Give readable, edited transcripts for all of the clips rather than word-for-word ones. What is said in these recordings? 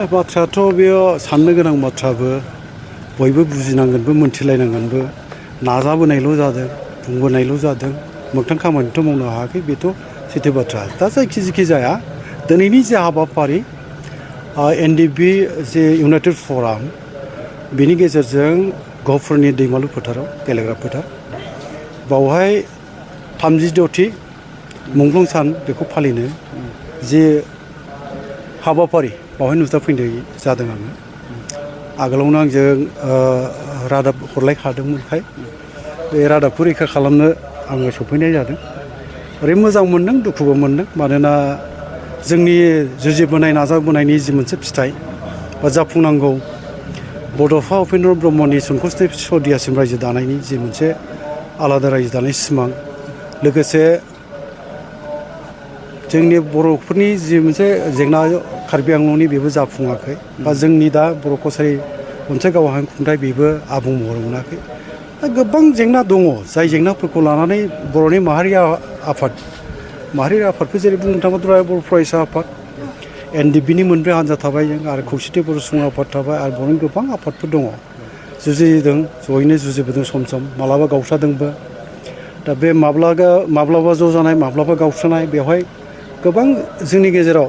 बाथ्रायाथ' बेयाव साननो गोनां बाथ्राबो बयबो बुजिनांगोनबो मोनथिलायनांगोनबो नाजाबोनायल' जादों बुंबोनायल' जादों मोगथां खामानिथ' मावनो हायाखै बेथ' सैथो बाथ्रा दा जायखि जाया दिनैनि जे हाबाफारि एनडिएफबि जे इउनाइटेड फराम बेनि गेजेरजों गहपुरनि दैमालु फोथाराव गेलेग्रा फोथार बावहाय 36थि मुंख्लं सान बेखौ फालिनो जे हाबाफारि बावहाय नुजाफैनाय जादों आङो आगोलावनो आंजों रादाब हरलायखादोंमोनखाय बे रादाबखौ रैखा खालामनो आङो सफैनाय जादों ओरैनो मोजां मोनदों दुखुबो मोनदों मानोना जोंनि जुजिबोनाय नाजाबोनायनि जि मोनसे फिथाइ बा जाफुंनांगौ बड'फा उपेन्द्र ब्रह्मनि सन्खसथि सदियासिम रायजो दानायनि जि मोनसे आलादा रायजो दानाय सिमां लोगोसे जोंनि बर'फोरनि जि मोनसे जेंना कार्बि आंलंनि बेबो जाफुङाखै बा जोंनि दा बर' कसारि मोनसे गावहाय खुंथाय बेबो आबुं महर मोनाखै दा गोबां जेंना दङ जाय जेंनाफोरखौ लानानै बर'नि माहारि आफादखौ जेरै बुंनो थाङोब्ला दुलाराय बर' फरायसा आफाद एनडिएफबिनि मोनब्रै हान्जा थाबाय जों आरो खौसेथि बर' सुबुं आफाद थाबाय आरो बर'नि गोबां आफादफोर दङ जुजिदों जयैनो जुजिबोदों सम मालाबा गावस्रादोंबो दा बे माब्लाबा ज' जानाय माब्लाबा गावस्रानाय बेवहाय गोबां जोंनि गेजेराव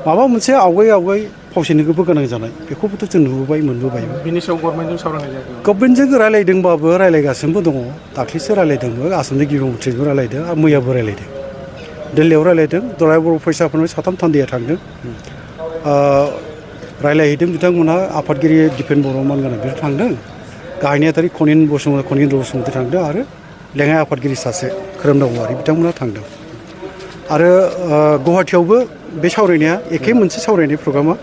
माबा मोनसे आवगाय फावसायनोबो गोनां जानाय बेखौबोथ' जों नुबोबाय मोनबोबायबो बिनि सायाव गभर्नमेन्टजों सावरायनाय जायाखै गभर्नमेन्टजों रायलायदोंबाबो रायलायगासिनोबो दङ दाख्लैसो रायलायदोंबो आसामनि गिबि मन्थ्रिजों रायलायदों आरो मैयाबो रायलायदों दिल्लीयाव रायलायदों दुलाराय बर' फरायसा आफादनिफ्राय साथाम थान्दैया थांदों रायलायहैदों बिथांमोनहा आफादगिरि दिपेन बर'मान गोनां बिसोर थांदों गाहाय नेहाथारि खनिन्द्र बसुमतारी थांदों आरो लेङाइ आफादगिरि सासे खोरोमदाव औवारि बिथांमोनहा थांदों आरो गुवाहाटियावबो बे सावरायनाया एखे मोनसे सावरायनाय प्रग्रामा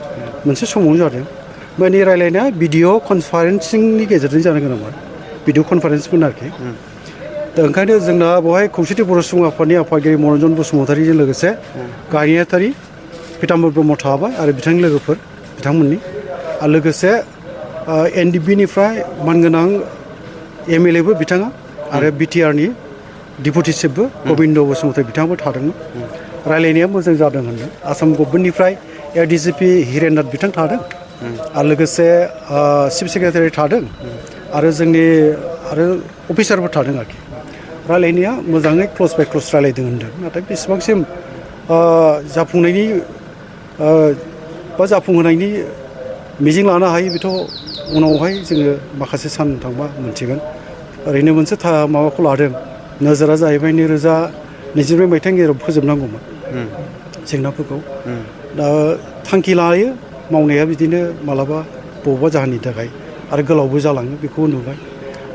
मोनसे समावनो जादों माने रायलायनाया भिडिअ कनफारेन्सिंनि गेजेरजों जानो गोनांमोन भिडिअ कनफारेन्समोन आरोखि दा ओंखायनो जोंना बेवहाय खौसेथि बर' सुबुं आफादनि आफादगिरि मनरन्जन बसुमतारीजों लोगोसे गाहाय नेहाथारि पिताम्बर ब्रह्म थाबाय आरो बिथांनि लोगोफोर बिथांमोननि आरो लोगोसे एनडिएफबिनिफ्राय मानगोनां एमएलएबो बिथाङा आरो बिटिआरनि डिपुटि चिफबो गबिन्द बसुमतारी बिथाङाबो थादोंमोन रायलायनाया मोजां जादों होनदों आसाम गभर्नमेन्टनिफ्राय एडिजिपि हिरेननाथ बिथां थादों आरो लोगोसे चिफ सेक्रेटारि थादों आरो जोंनि आरो अफिसारबो थादों आरोखि रायलायनाया मोजाङै क्लस बाय क्लस रायलायदों होनदों नाथाय बेसेबांसिम जाफुंनायनि बा जाफुंहोनायनि मिजिं लानो हायो बेथ' उनावहाय जोङो माखासे सान थांबा मोनथिगोन ओरैनो मोनसे माबाखौ लादों नोजोरा जाहैबाय 2022 मायथाइनि गेजेराव फोजोबनांगौमोन जेंनाफोरखौ दा थांखि लायो मावनाया बिदिनो मालाबा बबेबा जाहोननि थाखाय आरो गोलावबो जालाङो बेखौबो नुबाय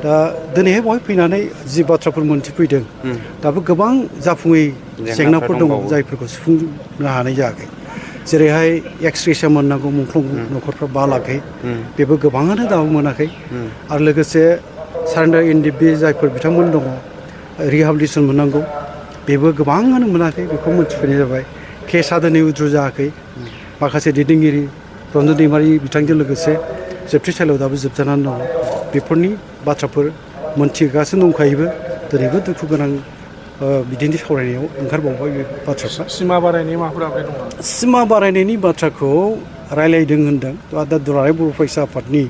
दा दिनैहाय बेवहाय फैनानै जि बाथ्राफोर मोनथिफैदों दाबो गोबां जाफुङै जेंनाफोर दङ जायफोरखौ सुफुंनो हानाय जायाखै जेरैहाय एक्सग्रेसिया मोननांगौ मुंख्लं न'खरफ्रा 5 लाखै बेबो गोबाङानो दाबो मोनाखै आरो लोगोसे सारेन्डार एनडिएफबि जायफोर बिथांमोन दङ रिहाबिलिटेसन मोननांगौ बेबो गोबाङानो मोनाखै बेखौ मोनथिफैनाय जाबाय केसआ दिनै उद्रु जायाखै माखासे दैदेनगिरि रन्जन दैमारि बिथांजों लोगोसे जोबथेसालियाव दाबो जोबजानानै दङ बेफोरनि बाथ्राफोर मोनथिगासिनो दंखायोबो दिनैबो दुखु गोनां बिदिन्थि सावरायनायाव ओंखारबावबाय बे बाथ्राफ्रा सिमा बारायनायनि माबाफोर आपडेट दङ सिमा बारायनायनि बाथ्राखौ रायलायदों होनदों दा दुलाराय बर' फरायसा आफादनि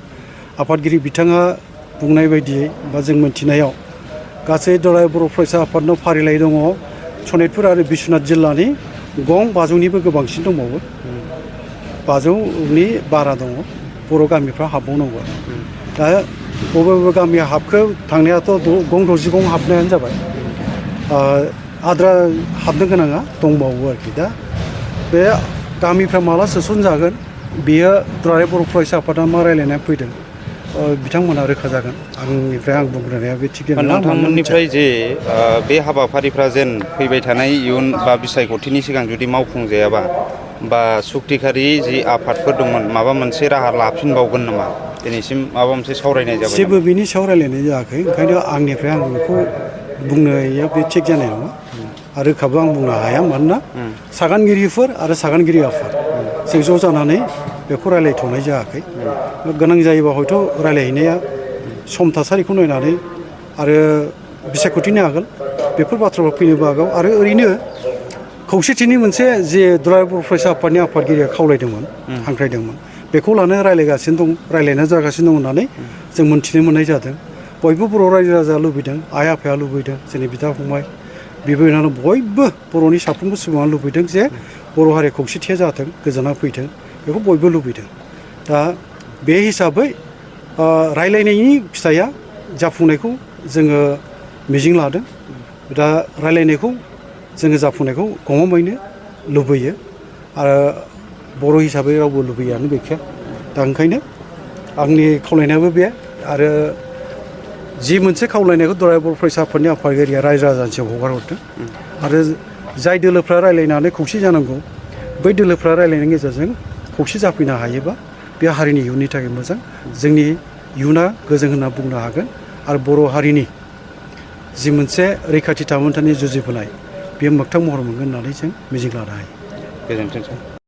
आफादगिरि बिथाङा बुंनाय बायदियै बा जों मोनथिनायाव गासै दुलाराय बर' फरायसा आफादनाव फारिलाइ दङ सनितपुर आरो बिश्वनाथ जिल्लानि गं 500निबो गोबांसिन दंबावो 500नि बारा दङ बर' गामिफ्रा हाबबावनांगौ दा बबे गामिया हाबखो थांनायाथ' गं 60 हाबनायानो जाबाय आद्रा हाबनो गोनाङा दंबावो आरोखि दा बे गामिफ्रा माला सोसनजागोन बेयो दुलाराय बर' फरायसा आफादा मा रायलायनानै फैदों बिथांमोना रोखा जागोन आंनिफ्राय आं बुंग्रोनाया बे थिग नङा नोंथांमोननिफ्राय जे बे हाबाफारिफ्रा जेन फैबाय थानाय इयुन बा बिसायख'थिनि सिगां जुदि मावफुंजायाबा बा सुक्तिखारि जि आफादफोर दंमोन माबा मोनसे राहा लाफिनबावगोन नामा दिनैसिम माबा मोनसे सावरायनाय जाबाय जेबो बिनि सायाव रायलायनाय जायाखै ओंखायनो आंनिफ्राय आं बेखौ बुंनाया बे थिग जानाय नङा आरो रोखाबो आं बुंनो हाया मानोना सागानगिरिफोर आरो सागानगिरि आफाद जों ज' जानानै बेखौ रायलायथ'नाय जायाखै गोनां जायोबा हयथ' रायलायहैनाया सम थासारिखौ नायनानै आरो बिसायख'थिनि आगोल बेफोर बाथ्राफोर फैनोबो हागौ आरो ओरैनो खौसेथिनि मोनसे जे दुलाराय बर' फरायसा आफादनि आफादगिरिया खावलायदोंमोन हांख्रायदोंमोन बेखौ लानो रायलायनाय जागासिनो दं होननानै जों मोन्थिनो मोननाय जादों। बयबो बर' रायजो राजाया लुबैदों, आइ आफाया लुबैदों, जोंनि बिदा फंबाय बिब' बिनानाव बयबो बर'नि साफ्रोमबो सुबुङा लुबैदों जे बर' हारिया खौसेथिया जाथों, गोजोना फैथों, बेखौ बयबो लुबैदों। दा बे हिसाबै रायलायनायनि फिथाइया जाफुंनायखौ जोङो मिजिं लादों। दा रायलायनायखौ जोङो जाफुंनायखौ गमामायैनो लुबैयो आरो बर' हिसाबै रावबो लुबैयानो गैखाया। दा ओंखायनो आंनि खावलायनायाबो बे आरो जि मोनसे खावलायनायखौ दुलाराय बर' फरायसा आफादनि आफादगिरिया रायजो राजानिसिम हगारहरदों आरो जाय दोलोफ्रा रायलायनानै खौसे जानांगौ बै दोलोफ्रा रायलायनायनि गेजेरजों खौसे जाफैनो हायोबा बे हारिनि इयुननि थाखाय मोजां, जोंनि इयुना गोजों होनना बुंनो हागोन आरो बर' हारिनि जि मोनसे रैखाथि थामोन्थानि जुजिबोनाय बेयो मोगथां महर मोनगोन होननानै जों मिजिं लानो हायो। गोजोन्थों सार।